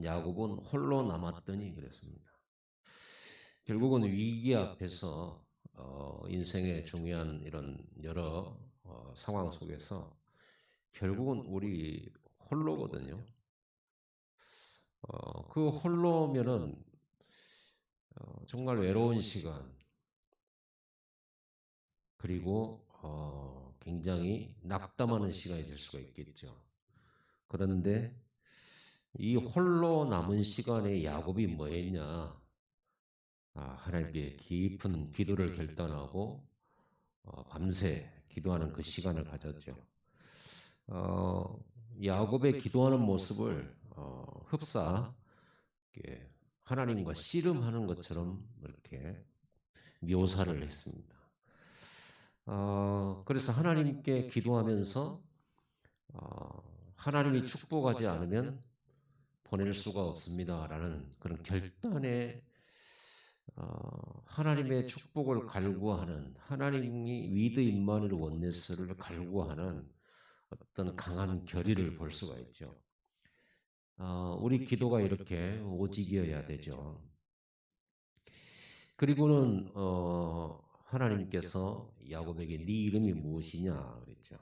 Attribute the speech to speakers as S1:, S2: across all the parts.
S1: 야곱은 홀로 남았더니 그랬습니다. 결국은 위기 앞에서 인생의 중요한 이런 여러 상황 속에서 결국은 우리 홀로거든요. 그 홀로면은 정말 외로운 시간, 그리고 굉장히 낙담하는 시간이 될 수가 있겠죠. 그런데 이 홀로 남은 시간에 야곱이 뭐 했냐? 하나님께 깊은 기도를 결단하고 밤새 기도하는 그 시간을 가졌죠. 어, 야곱의 기도하는 모습을 흡사 이렇게 하나님과 씨름하는 것처럼 이렇게 묘사를 했습니다. 그래서 하나님께 기도하면서 하나님이 축복하지 않으면 보낼 수가 없습니다라는 그런 결단의 하나님의 축복을 갈구하는, 하나님이 위드 임마누엘 원네스를 갈구하는 어떤 강한 결의를 볼 수가 있죠. 우리 기도가 이렇게 오직이어야 되죠. 그리고는 하나님께서 야곱에게 네 이름이 무엇이냐 그랬죠.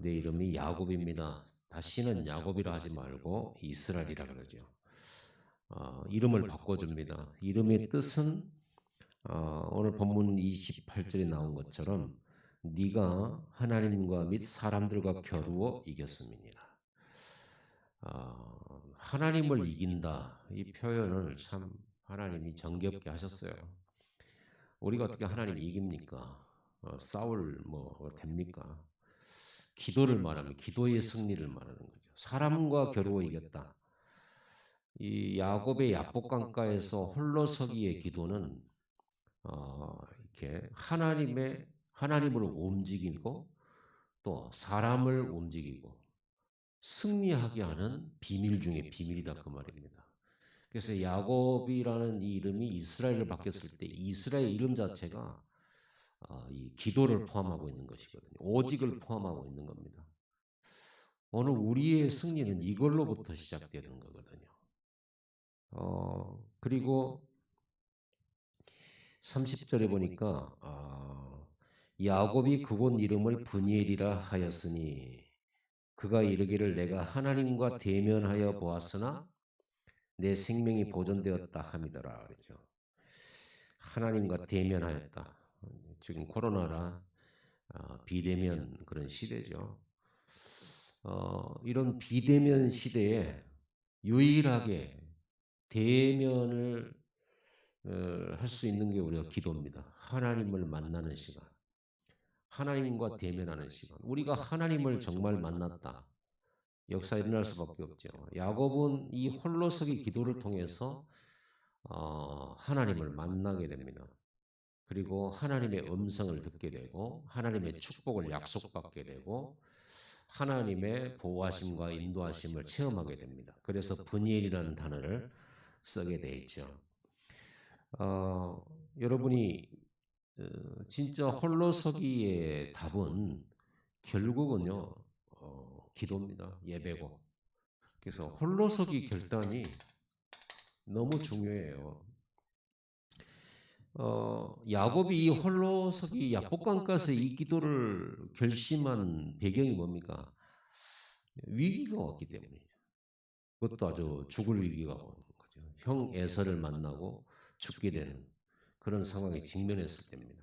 S1: 내 이름이 야곱입니다. 다시는 야곱이라 하지 말고 이스라엘이라 그러죠. 이름을 바꿔줍니다. 이름의 뜻은 오늘 본문 28절에 나온 것처럼 네가 하나님과 및 사람들과 겨루어 이겼음이니라. 하나님을 이긴다. 이 표현을 참 하나님이 정겹게 하셨어요. 우리가 어떻게 하나님 이깁니까? 싸울 뭐 됩니까? 기도를 말하면 기도의 승리를 말하는 거죠. 사람과 겨루어 이겼다. 이 야곱의 야복강가에서 홀로서기의 기도는 이렇게 하나님을 움직이고 또 사람을 움직이고 승리하게 하는 비밀 중에 비밀이다 그 말입니다. 그래서 야곱이라는 이 이름이 이스라엘을 바뀌었을 때 이스라엘 이름 자체가 이 기도를 포함하고 있는 것이거든요. 오직을 포함하고 있는 겁니다. 오늘 우리의 승리는 이걸로부터 시작되는 거거든요. 그리고 30절에 보니까 야곱이 그곳 이름을 브니엘이라 하였으니 그가 이르기를 내가 하나님과 대면하여 보았으나 내 생명이 보존되었다 함이더라 그렇죠. 하나님과 대면하였다. 지금 코로나라 비대면 그런 시대죠. 이런 비대면 시대에 유일하게 대면을 할 수 있는 게 우리가 기도입니다. 하나님을 만나는 시간. 하나님과 대면하는 시간. 우리가 하나님을 정말 만났다. 역사 일어날 수밖에 없죠. 야곱은 이 홀로서기 기도를 통해서 하나님을 만나게 됩니다. 그리고 하나님의 음성을 듣게 되고 하나님의 축복을 약속받게 되고 하나님의 보호하심과 인도하심을 체험하게 됩니다. 그래서 브니엘이라는 단어를 쓰게 돼 있죠. 여러분이 진짜 홀로서기의 답은 결국은요 기도입니다. 예배고. 그래서 홀로서기 결단이 너무 중요해요. 야곱이 이 홀로서기 야복강가에서 이 기도를 결심한 배경이 뭡니까? 위기가 왔기 때문이죠. 그것도 아주 죽을 위기가 오는 거죠. 형 에서를 만나고 죽게 되는 그런 상황에 직면했을 때입니다.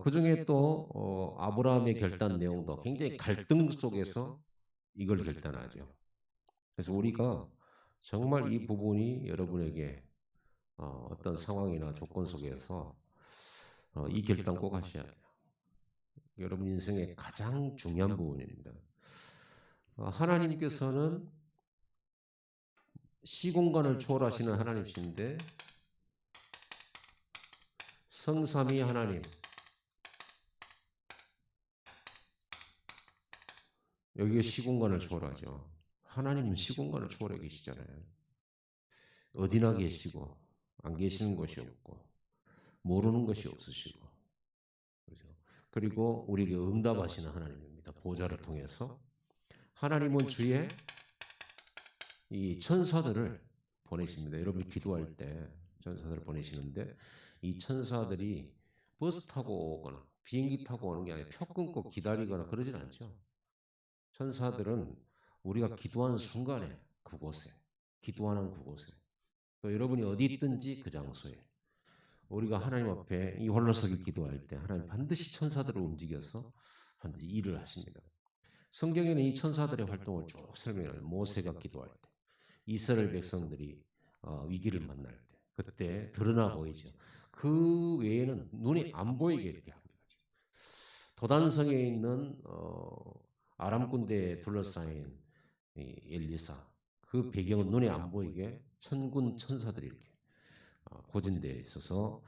S1: 그 중에 또 아브라함의 결단 내용도 굉장히 갈등 속에서 이걸 결단하죠. 그래서 우리가 정말 이 부분이 여러분에게 어떤 상황이나 조건 속에서 이 결단 꼭 하셔야 돼요. 여러분 인생의 가장 중요한 부분입니다. 하나님께서는 시공간을 초월하시는 하나님이신데 성삼위 하나님, 여기가 시공간을 초월하죠. 하나님은 시공간을 초월해 계시잖아요. 어디나 계시고 안 계시는 것이 없고 모르는 것이 없으시고 그렇죠? 그리고 우리에게 응답하시는 하나님입니다. 보좌를 통해서 하나님은 주의 이 천사들을 보내십니다. 여러분이 기도할 때 천사들을 보내시는데 이 천사들이 버스 타고 오거나 비행기 타고 오는 게 아니라 표 끊고 기다리거나 그러진 않죠. 천사들은 우리가 기도한 순간에 그곳에, 기도하는 그곳에, 또 여러분이 어디 있든지 그 장소에 우리가 하나님 앞에 이 홀로서기 기도할 때 하나님 반드시 천사들을 움직여서 반드시 일을 하십니다. 성경에는 이 천사들의 활동을 쭉 설명해요. 모세가 기도할 때, 이스라엘 백성들이 위기를 만날 때, 그때 드러나 보이죠. 그 외에는 눈에 안 보이게 이렇게 합니다. 도단성에 있는 아람 군대에 둘러싸인 엘리사, 그 배경은 눈에 안 보이게 천군 천사들이 이렇게 고진되어 있어서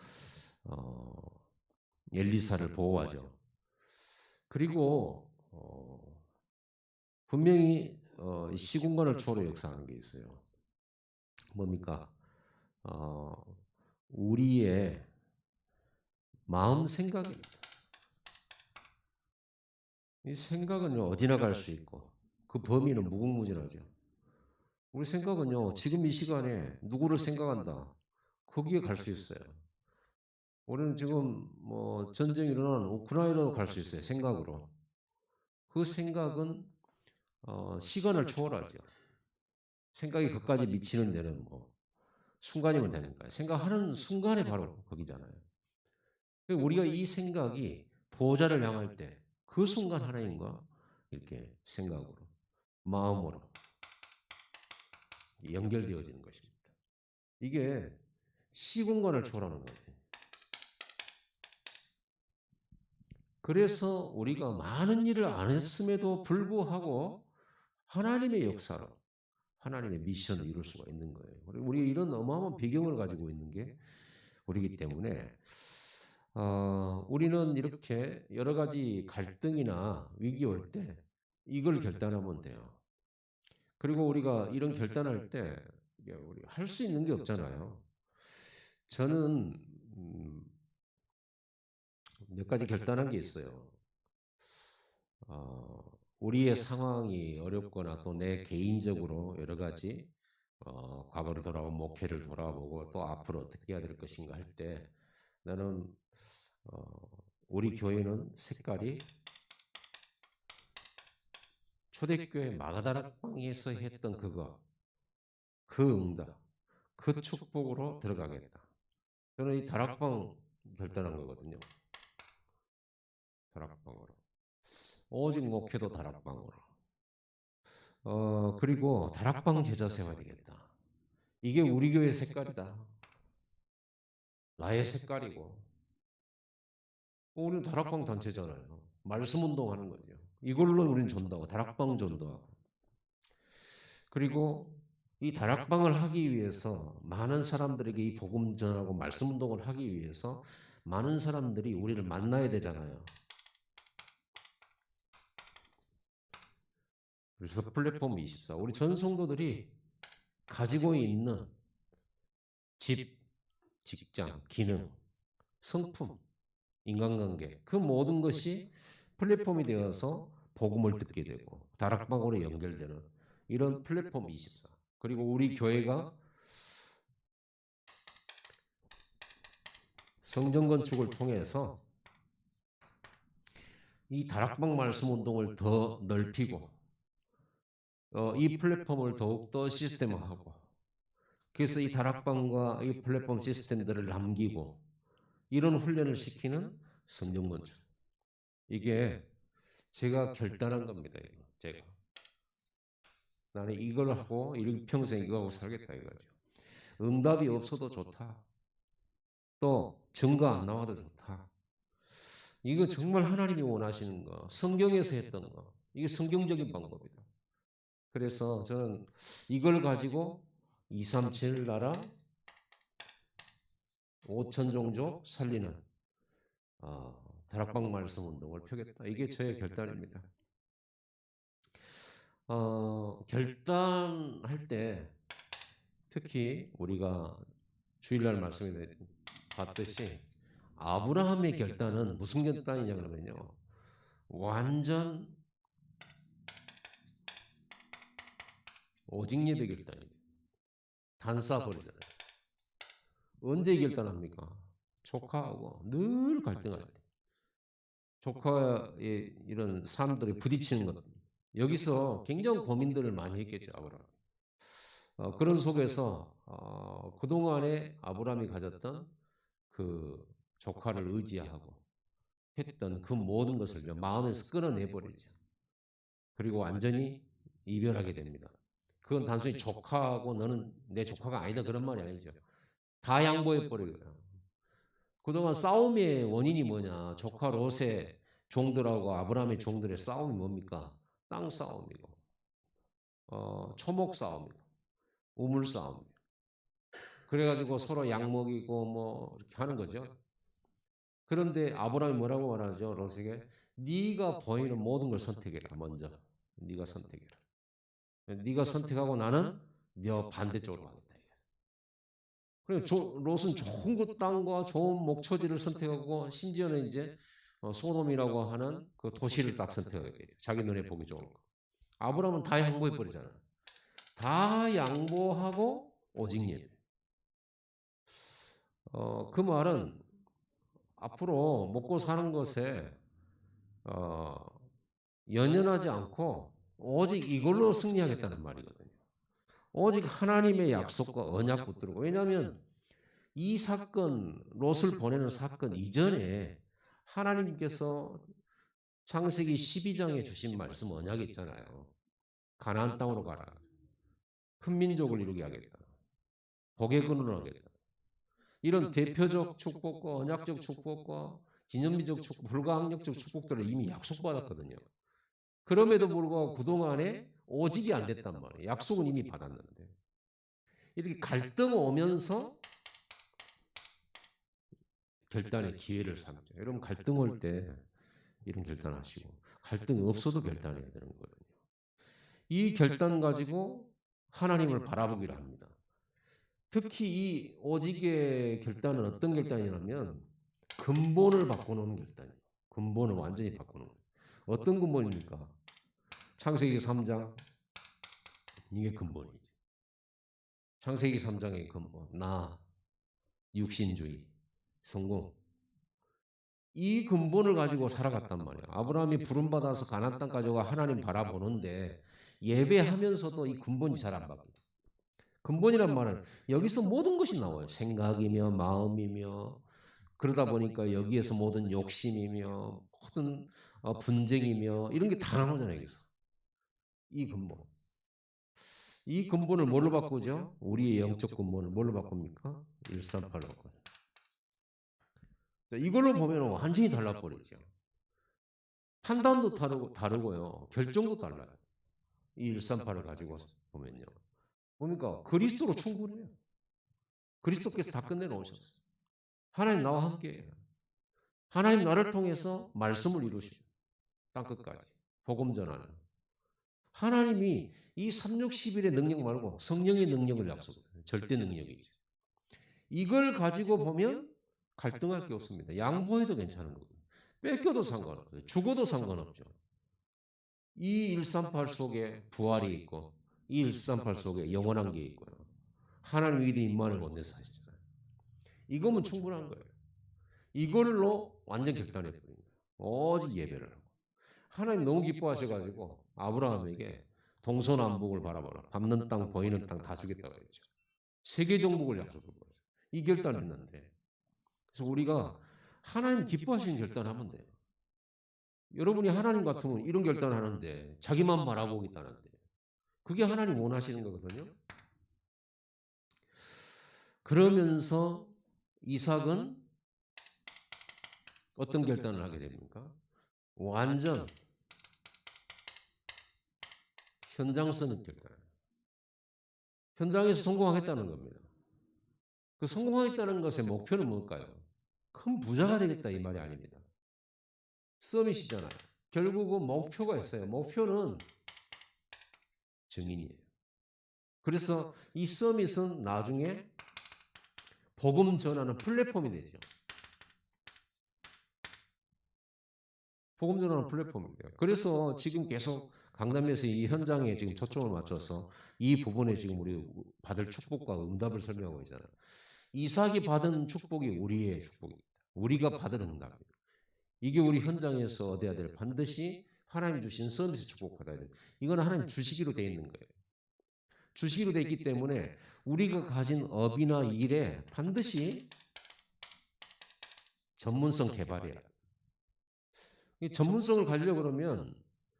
S1: 엘리사를 보호하죠. 그리고 분명히 시공간을 초월해 역사하는 게 있어요. 뭡니까? 우리의 마음 생각입니다. 이 생각은 어디나 갈 수 있고 그 범위는 무궁무진하죠. 우리 생각은요, 지금 이 시간에 누구를 생각한다, 거기에 갈 수 있어요. 우리는 지금 뭐 전쟁이 일어나는 우크라이나로 갈 수 있어요. 생각으로. 그 생각은 시간을 초월하죠. 생각이 그까지 미치는 데는 뭐 순간이면 되는 거예요. 생각하는 순간에 바로 거기잖아요. 우리가 이 생각이 보호자를 향할 때 그 순간 하나님과 이렇게 생각으로, 마음으로 연결되어지는 것입니다. 이게 시공간을 초월하는 거예요. 그래서 우리가 많은 일을 안 했음에도 불구하고 하나님의 역사로 하나님의 미션을 이룰 수가 있는 거예요. 우리 이런 어마어마한 배경을 가지고 있는 게 우리이기 때문에 우리는 이렇게 여러 가지 갈등이나 위기 올 때 이걸 결단하면 돼요. 그리고 우리가 이런 결단할 때 우리 할 수 있는 게 없잖아요. 저는 몇 가지 결단한 게 있어요. 우리의 상황이 어렵거나 또 내 개인적으로 여러 가지 과거를 돌아보고 목회를 돌아보고 또 앞으로 어떻게 해야 될 것인가 할 때 나는 우리 교회는 색깔이 초대교회 마가다락방에서 했던 그거, 그 응답, 그 축복으로 들어가겠다. 저는 이 다락방 결단한 거거든요. 다락방으로. 오직 목회도 다락방으로. 그리고 다락방 제자 세워야 되겠다. 이게 우리 교회 색깔이다. 나의 색깔이고. 우리는 다락방 단체잖아요. 말씀 운동하는 거죠. 이걸로 우리는 전도하고 다락방 전도하고. 그리고 이 다락방을 하기 위해서 많은 사람들에게 이 복음 전하고 말씀 운동을 하기 위해서 많은 사람들이 우리를 만나야 되잖아요. 그래서 플랫폼 24, 우리 전 성도들이 가지고 있는 집, 직장, 기능, 성품, 인간관계, 그 모든 것이 플랫폼이 되어서 복음을 듣게 되고 다락방으로 연결되는 이런 플랫폼 24. 그리고 우리 교회가 성전 건축을 통해서 이 다락방 말씀 운동을 더 넓히고 이 플랫폼을 더욱더 시스템화하고, 그래서 이 다락방과 이 플랫폼 시스템들을 남기고 이런 훈련을 시키는 성전 건축. 이게 제가 결단한 겁니다. 이거. 제가 나는 이걸 하고 평생 이거 하고 살겠다 이거죠. 응답이 없어도 좋다. 또 증거 안 나와도 좋다. 이거 정말 하나님이 원하시는 거, 성경에서 했던 거, 이게 성경적인 방법이다. 그래서 저는 이걸 가지고 237 나라 5천 종족 살리는 다락방 말씀 운동을 펴겠다. 이게 저의 결단입니다. 결단할 때 특히 우리가 주일날 말씀에 봤듯이 아브라함의 결단은 무슨 결단이냐 그러면요, 완전 오직 예배 결단이에요. 단싸버리잖아요. 언제 결단합니까? 조카하고 늘 갈등할 때. 조카의 이런 사람들이 부딪히는 것. 여기서 굉장히 고민들을 많이 했겠죠, 아브라함. 그런 속에서 그동안에 아브라함이 가졌던 그 조카를 의지하고 했던 그 모든 것을 마음에서 끊어내버리죠. 그리고 완전히 이별하게 됩니다. 그건 단순히 조카하고 너는 내 조카가 아니다 그런 말이 아니죠. 다 양보해버리고요. 그동안 싸움의 원인이 뭐냐. 조카 롯의 종들하고 아브라함의 종들의 싸움이 뭡니까? 땅 싸움이고 초목 싸움이고 우물 싸움이고 그래가지고 서로 약 먹이고 뭐 이렇게 하는 거죠. 그런데 아브라함이 뭐라고 말하죠? 롯에게 네가 보이는 모든 걸 선택해라. 먼저 네가 선택해라. 네가 선택하고 나는 네 반대쪽으로 가겠다. 그리고 롯은 좋은 그 땅과 좋은 목초지를 선택하고 심지어는 이제 소돔이라고 하는 그 도시를 딱 선택하게 돼요. 자기 눈에 보기 좋은 거. 아브라함은 다 양보해 버리잖아요. 다 양보하고 오직 예배. 그 말은 앞으로 먹고 사는 것에 연연하지 않고 오직 이걸로 승리하겠다는 말이거든요. 오직 하나님의 약속과 언약 붙들고. 왜냐하면 이 사건, 롯을 보내는 사건 이전에 하나님께서 창세기 12장에 주신 말씀 언약이 있잖아요. 가나안 땅으로 가라. 큰 민족을 이루게 하겠다. 복의 근원을 하겠다. 이런 대표적 축복과 언약적 축복과 기념비적 축복, 불가항력적 축복들을 이미 약속받았거든요. 그럼에도 불구하고 그동안에 오직이 안 됐단 말이에요. 약속은 이미 받았는데. 이렇게 갈등 오면서 결단의 기회를 삼죠. 여러분 갈등 올 때 이런 결단하시고 갈등이 없어도 결단해야 되는 거거든요. 이 결단 가지고 하나님을 바라보기를 합니다. 특히 이 오직의 결단은 어떤 결단이냐면 근본을 바꾸는 결단이에요. 근본을 완전히 바꾸는 거예요. 어떤 근본입니까? 창세기 3장 이게 근본이죠. 창세기 3장의 근본 나 육신주의 성공 이 근본을 가지고 살아갔단 말이에요. 아브라함이 부름받아서 가나안 땅 가지고 하나님 바라보는데 예배하면서도 이 근본이 잘 안 바뀌어요. 근본이란 말은 여기서 모든 것이 나와요. 생각이며 마음이며 그러다 보니까 여기에서 모든 욕심이며 모든 분쟁이며 이런 게 다 나오잖아요. 여기서. 이 근본. 이 근본을 뭘로 바꾸죠? 우리의 영적 근본을 뭘로 바꿉니까? 138로 바꿔요. 이걸로 보면 완전히 달라버리죠. 판단도 다르고요. 결정도 달라요. 이 138을 가지고 보면요. 뭡니까? 그리스도로 충분해요. 그리스도께서 다 끝내놓으셨어요. 하나님 나와 함께해요. 하나님 나를 통해서 말씀을 이루시고 땅끝까지 복음 전하는 하나님이 이 360일의 능력 말고 성령의 능력을 약속해요. 절대 능력이죠. 이걸 가지고 보면 갈등할 게 없습니다. 양보해도 괜찮은 거고 뺏겨도 상관없어요. 죽어도 상관없죠. 이 138 속에 부활이 있고 이 138 속에 영원한 게 있고요. 하나님 위대 임만을 원내서 하시잖아요. 이거면 충분한 거예요. 이걸로 완전 결단해 버린 거예요. 오직 예배를 하고. 하나님 너무 기뻐하셔가지고 아브라함에게 동서남북을 바라보라. 밟는 땅 보이는 땅 다 주겠다고 했죠. 세계 정복을 약속해 버렸어요. 이 결단했는데 그래서 우리가 하나님 기뻐하시는 결단하면 돼요. 여러분이 하나님 같으면 이런 결단하는데 자기만 바라보겠다는데 그게 하나님 원하시는 거거든요. 그러면서 이삭은 어떤 결단을 하게 됩니까? 완전 현장성 결단. 현장에서 성공하겠다는 겁니다. 그 성공하겠다는 것의 목표는 뭘까요? 큰 부자가 되겠다 이 말이 아닙니다. 서밋이잖아요. 결국은 목표가 있어요. 목표는 증인이에요. 그래서 이 서밋은 나중에 복음 전하는 플랫폼이 되죠. 복음 전하는 플랫폼이 돼요. 그래서 지금 계속 강남에서 이 현장에 지금 초점을 맞춰서 이 부분에 지금 우리 받을 축복과 응답을 설명하고 있잖아요. 이삭이 받은 축복이 우리의 축복입니다. 우리가 받은 응답입니다. 이게 우리 현장에서 얻어야 될 반드시 하나님 주신 서비스 축복받아야 돼요. 이건 하나님 주시기로 되어 있는 거예요. 주시기로 되어 있기 때문에 우리가 가진 업이나 일에 반드시 전문성 개발해야 돼요. 이 전문성을 가지려고 그러면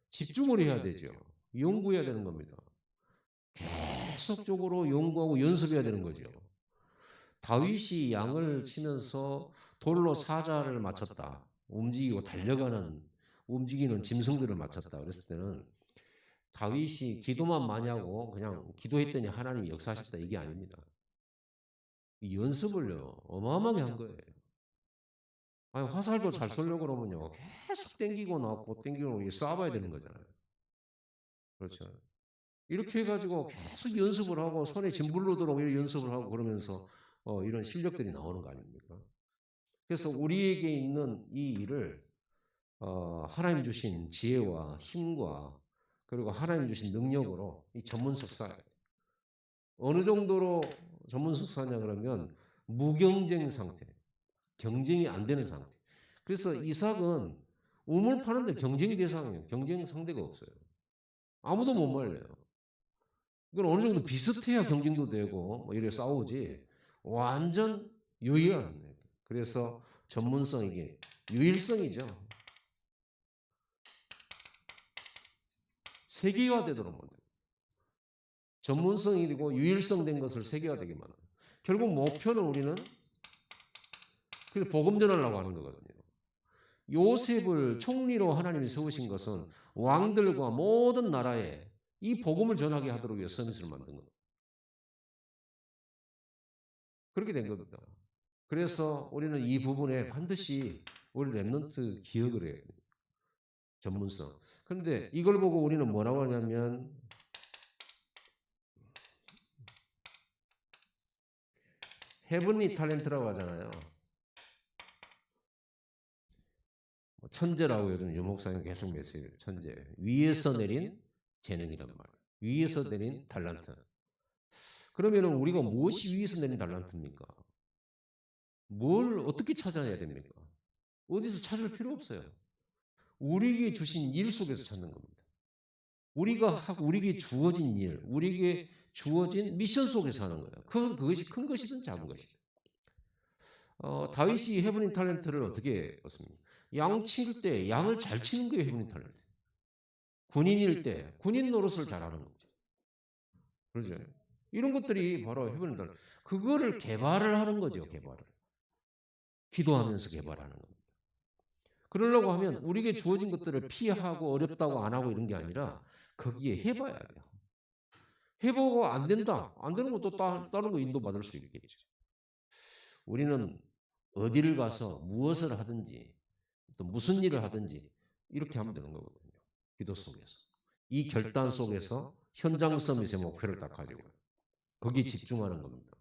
S1: 집중을 해야 되죠. 연구해야 되는 겁니다. 계속적으로 연구하고 연습해야 되는 거죠. 다윗이 양을 치면서 돌로 사자를 맞췄다. 움직이고 달려가는 움직이는 짐승들을 맞췄다. 그랬을 때는 다윗이 기도만 많이 하고 그냥 기도했더니 하나님이 역사하셨다 이게 아닙니다. 이 연습을요 어마어마하게 한 거예요. 아니 화살도 잘 쏘려고 그러면요 계속 땡기고 나고 땡기고 쏴봐야 되는 거잖아요. 그렇죠. 이렇게 해가지고 계속 연습을 하고 손에 짐불로 들어오고 연습을 하고 그러면서 이런 실력들이 나오는 거 아닙니까? 그래서 우리에게 있는 이 일을 하나님 주신 지혜와 힘과 그리고 하나님 주신 능력으로 이 전문 석사 어느 정도로 전문 석사냐 그러면 무경쟁 상태, 경쟁이 안 되는 상태. 그래서 이삭은 우물 파는데 경쟁 대상이에요. 경쟁 상대가 없어요. 아무도 못 말려요. 이건 어느 정도 비슷해야 경쟁도 되고 뭐 이렇게 싸우지 완전 유일한. 그래서 전문성 이게 유일성이죠. 세계화되도록 만들고 전문성이고 유일성 된 것을 세계화되게 만들고 결국 목표는 우리는 복음 전하려고 하는 거거든요. 요셉을 총리로 하나님이 세우신 것은 왕들과 모든 나라에 이 복음을 전하게 하도록 위해 서밋을 만든 겁니다. 그렇게 된 겁니다. 그래서 우리는 이 부분에 반드시 우리 랩런트 기억을 해야 돼요. 전문성. 그런데 이걸 보고 우리는 뭐라고 하냐면 헤븐리 탤런트라고 하잖아요. 천재라고 요즘 유목사님 계속 메시지를 천재. 위에서 내린 재능이란 말. 위에서 내린 달란트. 그러면은 우리가 무엇이 위에서 내린 달란트입니까? 뭘 어떻게 찾아야 됩니까? 어디서 찾을 필요 없어요. 우리에게 주신 일 속에서 찾는 겁니다. 우리가 하고 우리에게 주어진 일, 우리에게 주어진 미션 속에서 하는 거예요. 그것이 큰 것이든 작은 것이든. 다윗이 헤브닝 탤런트를 어떻게 얻습니까? 양 치를 때 양을 잘 치는 게 헤브닝 탤런트. 군인일 때 군인 노릇을 잘하는 거죠. 그렇죠? 이런 것들이 바로 헤브닝 탤런트. 그거를 개발을 하는 거죠. 개발을. 기도하면서 개발하는 겁니다. 그러려고 하면 우리에게 주어진 것들을 피하고 어렵다고 안 하고 이런 게 아니라 거기에 해봐야 돼요. 해보고 안 된다. 안 되는 것도 다른 거 인도받을 수 있겠죠. 우리는 어디를 가서 무엇을 하든지 또 무슨 일을 하든지 이렇게 하면 되는 거거든요. 기도 속에서. 이 결단 속에서 현장 서밋의 목표를 딱 가지고 거기에 집중하는 겁니다.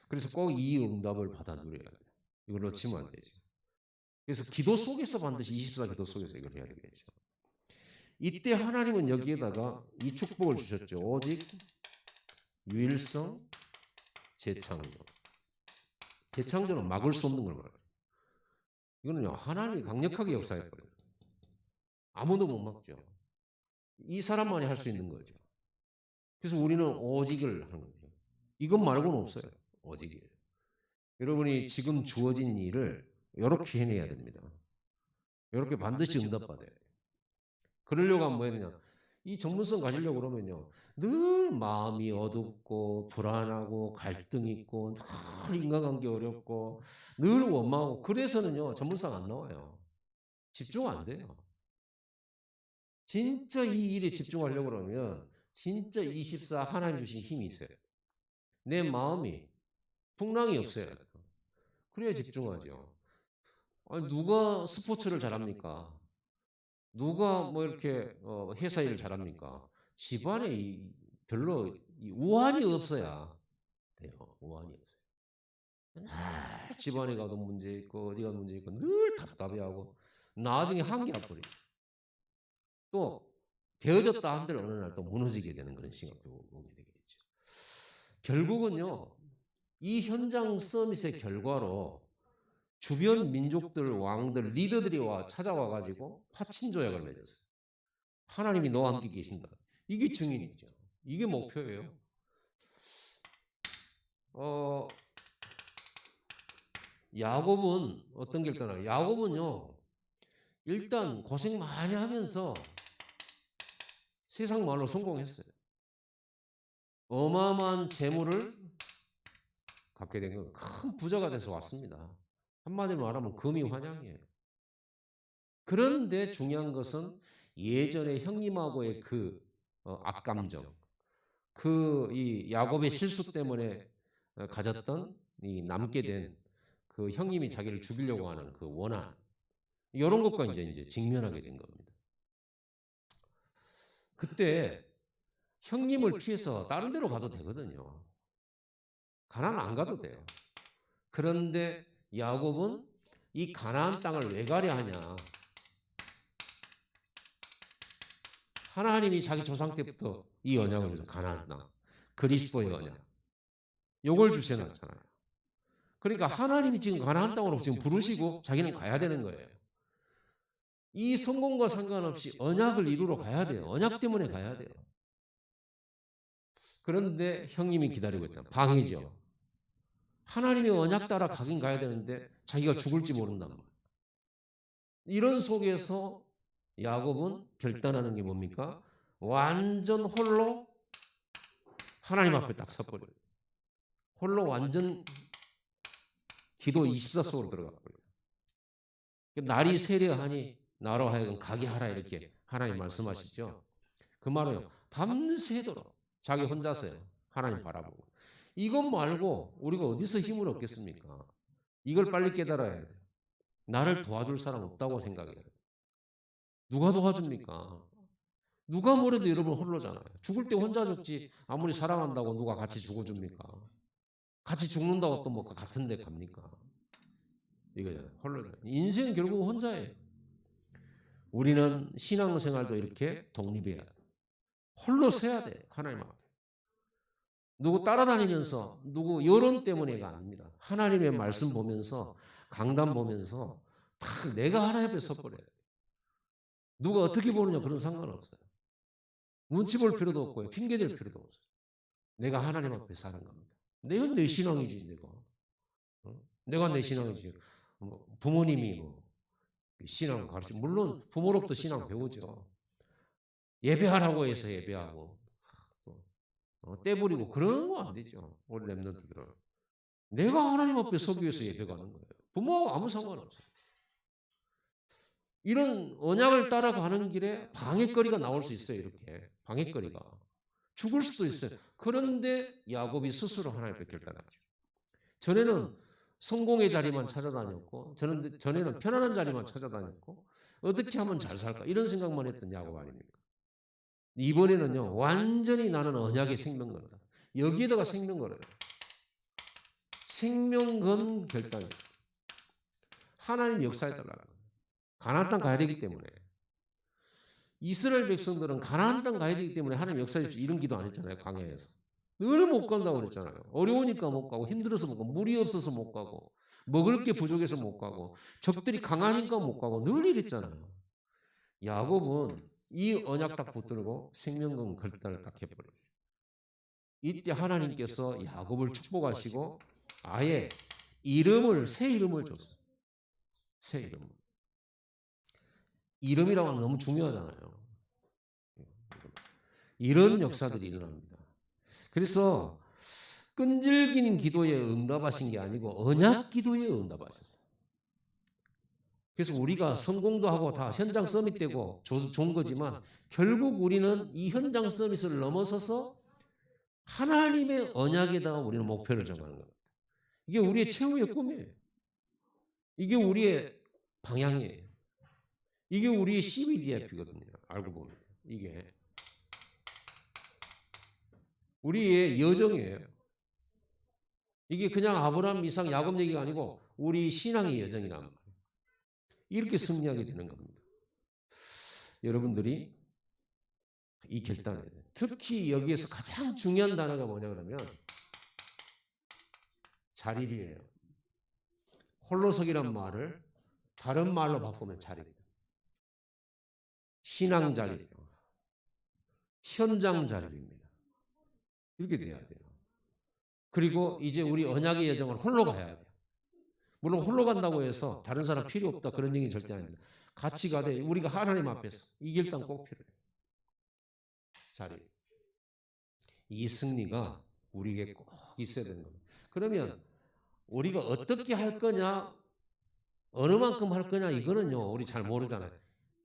S1: 그래서 꼭 이 응답을 받아 누려야 돼요. 이걸 놓치면 안 되죠. 그래서 기도 속에서 반드시 24 기도 속에서 이걸 해야 되겠죠. 이때 하나님은 여기에다가 이 축복을 주셨죠. 오직 유일성 재창조. 재창조는 막을 수 없는 걸 말해요. 이거는요 하나님이 강력하게 역사했거든요. 아무도 못 막죠. 이 사람만이 할 수 있는 거죠. 그래서 우리는 오직을 하는 거죠. 이것 말고는 없어요. 오직이에요. 여러분이 지금 주어진 일을 이렇게 해내야 됩니다. 이렇게 반드시 응답받아야 돼요. 그러려고 하면 뭐였냐? 이 전문성 가지려고 그러면요. 늘 마음이 어둡고 불안하고 갈등 있고 늘 인간관계 어렵고 늘 원망하고 그래서는요. 전문성 안 나와요. 집중 안 돼요. 진짜 이 일에 집중하려고 그러면 진짜 24 하나님 주신 힘이 있어요. 내 마음이 풍랑이 없어야 돼요. 그래야 집중하죠. 아니, 누가 스포츠를 잘합니까? 누가 뭐 이렇게 회사 일을 잘합니까? 집안에 별로 우환이 없어야 돼요. 우환이 없어요. 맨날 집안에 가도 문제 있고 어디가 문제 있고 늘 답답해하고 나중에 한계가 버리죠. 또 되어졌다 한들 어느 날 또 무너지게 되는 그런 싱가포르 오게 되겠죠. 결국은요, 이 현장 서밋의 결과로 주변 민족들, 왕들, 리더들이 찾아와 가지고 화친 조약을 맺었어요. 하나님이 너와 함께 계신다. 이게 증인이죠. 이게 목표예요. 야곱은 어떤 길 떠나? 야곱은요, 일단 고생 많이 하면서 세상 말로 성공했어요. 어마어마한 재물을 갖게 된 건 큰 부자가 돼서 왔습니다. 한마디로 말하면 금이 환영이에요. 그런데 중요한 것은 예전에 형님하고의 그 악감정, 이 야곱의 실수 때문에 가졌던 이 남게 된 그 형님이 자기를 죽이려고 하는 그 원한, 이런 것과 이제 직면하게 된 겁니다. 그때 형님을 피해서 다른 데로 가도 되거든요. 가나안 안 가도 돼요. 그런데 야곱은 이 가나안 땅을 왜 가려 하냐? 하나님이 자기 조상 때부터 이 언약을 해서 가나안 땅, 그리스도의 언약, 요걸 주셔놨잖아요. 그러니까 하나님이 지금 가나안 땅으로 지금 부르시고 자기는 가야 되는 거예요. 이 성공과 상관없이 언약을 이루러 가야 돼요. 언약 때문에 가야 돼요. 그런데 형님이 기다리고 있다. 방해죠. 하나님의 언약 따라 가긴 가야 되는데 자기가 죽을지 모른단 말이에요. 이런 속에서 야곱은 결단하는 게 뭡니까? 완전 홀로 하나님 앞에 딱 서버려요. 홀로 완전 기도 24속으로 들어갔고요. 날이 세려하니 나로 하여금 가게 하라 이렇게 하나님 말씀하시죠. 그 말은요, 밤새도록 자기 혼자서요, 하나님 바라보고. 이것 말고 우리가 어디서 힘을 얻겠습니까? 이걸 빨리 깨달아야 돼요. 나를 도와줄 사람 없다고 생각해요. 누가 도와줍니까? 누가 뭐래도 여러분 홀로잖아요. 죽을 때 혼자 죽지 아무리 사랑한다고 누가 같이 죽어줍니까? 같이 죽는다고 또 뭐 같은 데 갑니까? 이거잖아요. 홀로잖아요. 인생 결국 혼자예요. 우리는 신앙생활도 이렇게 독립해야 돼. 홀로 서야 돼. 하나님 앞에. 누구 따라다니면서 누구 여론 때문에가 아닙니다. 하나님의 말씀 보면서 강단 보면서 다 내가 하나님 앞에 서버려야 돼. 누가 어떻게 보느냐 그런 상관없어요. 눈치 볼 필요도 없고요. 핑계댈 필요도 없어요. 내가 하나님 앞에 사는 겁니다. 내가 내 신앙이지 내가. 내가 내 신앙이지. 부모님이 신앙 가르치고 물론 부모로부터 신앙 배우죠. 예배하라고 해서 예배하고 떼부리고 그런 거 안 되죠. 우리 랩런트들은. 내가 하나님 앞에 서기 위해서 예배 가는 거예요. 부모하고 아무 상관없어요. 이런 언약을 따라가는 길에 방해거리가 나올 수 있어요. 이렇게 방해거리가. 죽을 수도 있어요. 그런데 야곱이 스스로 하나님 앞에 결단하죠. 전에는 성공의 자리만 찾아다녔고 전에는 편안한 자리만 찾아다녔고 어떻게 하면 잘 살까 이런 생각만 했던 야곱 아닙니까? 이번에는요, 완전히 나는 언약의 생명건이다. 여기에다가 생명건을 생명건 결단이에요. 하나님 역사해달라는 거예요. 가나안 땅 가야 되기 때문에. 이스라엘 백성들은 가나안 땅 가야 되기 때문에 하나님 역사해 주시 이런 기도 안 했잖아요. 광야에서. 늘 못 간다고 그랬잖아요. 어려우니까 못 가고 힘들어서 못 가고 물이 없어서 못 가고 먹을 게 부족해서 못 가고 적들이 강하니까 못 가고 늘 이랬잖아요. 야곱은 이 언약 딱 붙들고 생명건 결단을 딱 해버려요. 이때 하나님께서 야곱을 축복하시고 아예 새 이름을 줬어요. 새 이름. 이름이라고 하면 너무 중요하잖아요. 이런 역사들이 일어납니다. 그래서 끈질긴 기도에 응답하신 게 아니고 언약 기도에 응답하셨어요. 그래서 우리가 성공도 하고 다 현장 서밋 되고 좋은 거지만 결국 우리는 이 현장 서밋을 넘어서서 하나님의 언약에다가 우리는 목표를 정하는 겁니다. 이게 우리의 최후의 꿈이에요. 이게 우리의 방향이에요. 이게 우리의 CBDF거든요. 알고 보면. 이게 우리의 여정이에요. 이게 그냥 아브라함, 이삭, 야곱 얘기가 아니고 우리 신앙의 여정이란 말이에요. 이렇게 승리하게 되는 겁니다. 여러분들이 이 결단에 특히 여기에서 가장 중요한 단어가 뭐냐 그러면 자립이에요. 홀로서기란 말을 다른 말로 바꾸면 자립. 신앙 자립, 현장 자립입니다. 이렇게 돼야 돼요. 그리고 이제 우리 언약의 여정을 홀로 가야 돼요. 물론 홀로 간다고 해서 다른 사람 필요 없다 그런 얘기는 절대 아닙니다. 같이 가되 우리가 하나님 앞에서 이 결단 꼭 필요해요. 자립. 이 승리가 우리에게 꼭 있어야 되는 겁니다. 그러면 우리가 어떻게 할 거냐, 어느 만큼 할 거냐 이거는요 우리 잘 모르잖아요.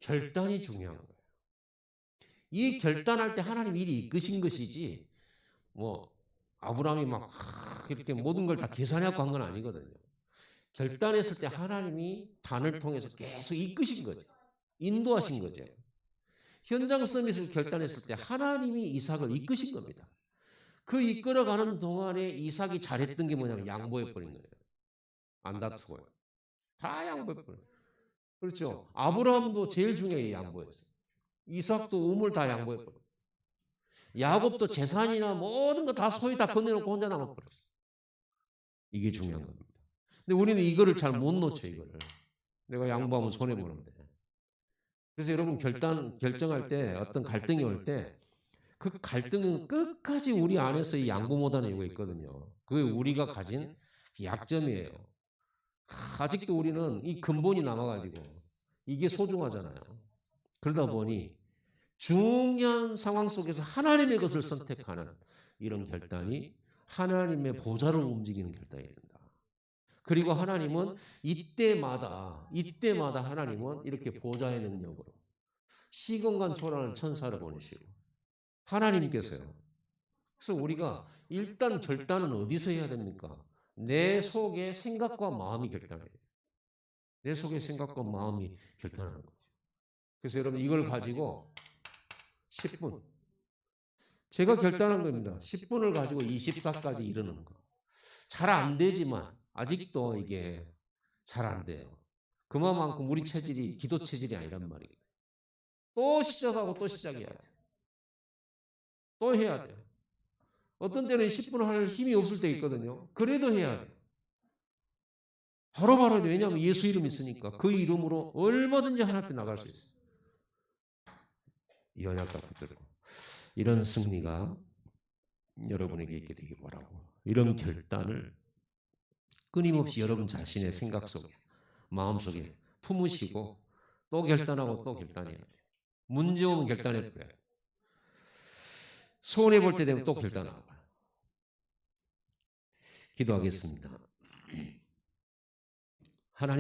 S1: 결단이 중요한 거예요. 이 결단할 때 하나님 일이 이끄신 것이지 뭐 아브라함이 막 이렇게 모든 걸 다 계산해갖고 한 건 아니거든요. 결단했을 때 하나님이 단을 통해서 계속 이끄신 거죠. 인도하신 거죠. 현장 서밋을 결단했을 때 하나님이 이삭을 이끄신 겁니다. 그 이끌어가는 동안에 이삭이 잘했던 게 뭐냐면 양보해버린 거예요. 안 다투고요. 다 양보해버려요. 그렇죠. 아브라함도 제일 중요해 양보했어요. 이삭도 우물 다 양보해버려요. 야곱도 재산이나 모든 거 다 소유 다 건네놓고 혼자 남아버렸어요. 이게 중요한 겁니다. 근데 우리는 이거를 잘 못 놓쳐 이거를. 내가 양보하면 손해보는데. 그래서 여러분 결정할 때 어떤 갈등이 올 때 그 갈등은 끝까지 우리 안에서 이 양보 못하는 이유가 있거든요. 그게 우리가 가진 약점이에요. 아직도 우리는 이 근본이 남아가지고 이게 소중하잖아요. 그러다 보니 중요한 상황 속에서 하나님의 것을 선택하는 이런 결단이 하나님의 보좌를 움직이는 결단이 된다. 그리고 하나님은 이때마다 하나님은 이렇게 보좌의 능력으로 시공간 초월하는 천사를 보내시고 하나님께서요. 그래서 우리가 일단 결단은 어디서 해야 됩니까? 내 속의 생각과 마음이 결단해요. 내 속의 생각과 마음이 결단하는 거죠. 그래서 여러분 이걸 가지고 10분. 제가 결단한 겁니다. 10분을 가지고 24까지 이르는 거. 잘 안 되지만 아직도 이게 잘 안 돼요. 그만큼 우리 체질이 기도 체질이 아니란 말이에요. 또 시작하고 또 시작해야 돼요. 또 해야 돼요. 어떤 때는 10분 할 힘이 없을 때 있거든요. 그래도 해야 돼요. 바로바로 해야 돼요. 왜냐하면 예수 이름 있으니까 그 이름으로 얼마든지 하나님 앞에 나갈 수 있어요. 이 언약과 붙들고 이런 승리가 여러분에게 있게 되기 바라고 이런 결단을 끊임없이 여러분 자신의 생각 속에 마음 속에 품으시고 또 결단하고 또 결단해야 돼요. 문제 오면 결단해 버려요. 손해 볼 때 되면 또 결단하고 기도하겠습니다. 하나님